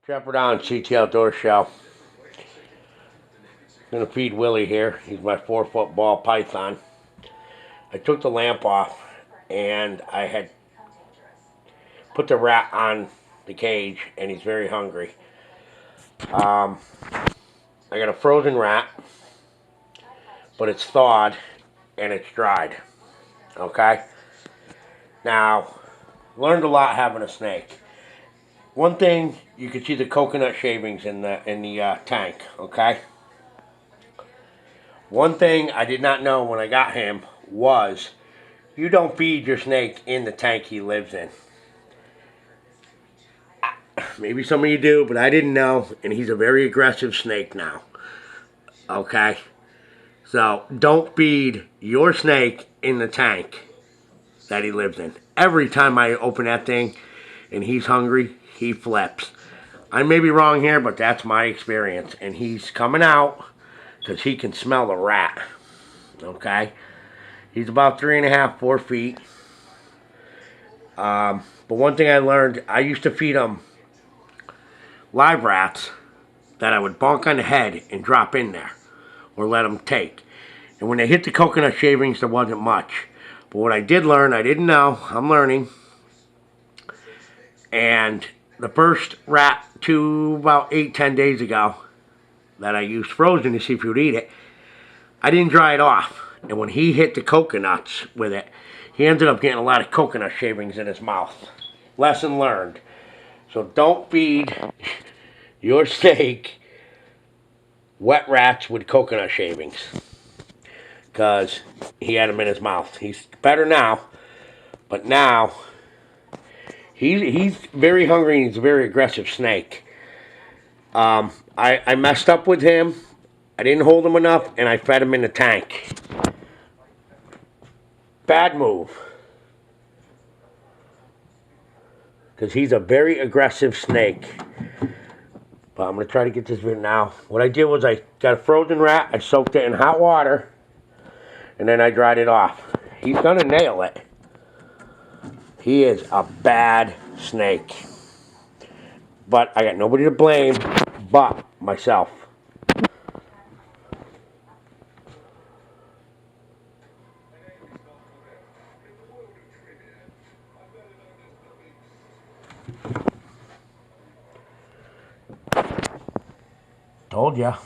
Trapper Down CT Outdoor Show. Gonna feed Willie here. He's my 4-foot ball python. I took the lamp off and I had put the rat on the cage and he's very hungry. I got a frozen rat, but it's thawed and it's dried. Okay? Now, learned a lot having a snake. One thing, you can see the coconut shavings in the tank, okay? One thing I did not know when I got him was you don't feed your snake in the tank he lives in. Maybe some of you do, but I didn't know, and he's a very aggressive snake now. Okay? So, don't feed your snake in the tank that he lives in. Every time I open that thing and he's hungry, he flips. I may be wrong here, but that's my experience. And he's coming out because he can smell the rat. Okay? He's about 3.5, 4 feet. But one thing I learned, I used to feed him live rats that I would bonk on the head and drop in there or let them take. And when they hit the coconut shavings, there wasn't much. But what I did learn, I didn't know, I'm learning. And the first rat to about 8-10 days ago that I used frozen to see if he would eat it, I didn't dry it off. And when he hit the coconuts with it, he ended up getting a lot of coconut shavings in his mouth. Lesson learned. So don't feed your snake wet rats with coconut shavings, because he had them in his mouth. He's better now, but now he's very hungry and he's a very aggressive snake. I messed up with him. I didn't hold him enough, and I fed him in the tank. Bad move. Because he's a very aggressive snake. But I'm going to try to get this video now. What I did was I got a frozen rat. I soaked it in hot water. And then I dried it off. He's going to nail it. He is a bad snake. But I got nobody to blame but myself. Told ya.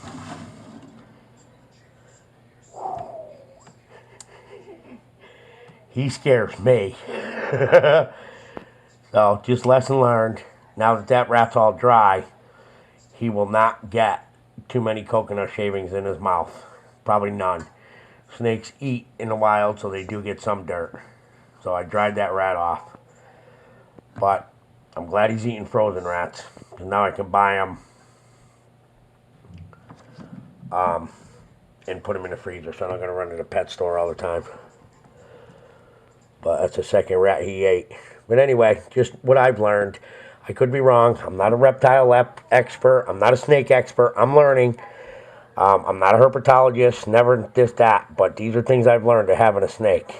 He scares me. So, just lesson learned. Now that rat's all dry, he will not get too many coconut shavings in his mouth. Probably none. Snakes eat in the wild, so they do get some dirt. So I dried that rat off. But I'm glad he's eating frozen rats. And now I can buy them and put them in the freezer, so I'm not going to run to the pet store all the time. But that's the second rat he ate. But anyway, just what I've learned. I could be wrong. I'm not a reptile expert. I'm not a snake expert. I'm learning. I'm not a herpetologist. Never this, that. But these are things I've learned to having a snake.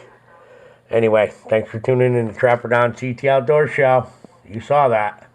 Anyway, thanks for tuning in to Trapper Down CT Outdoor Show. You saw that.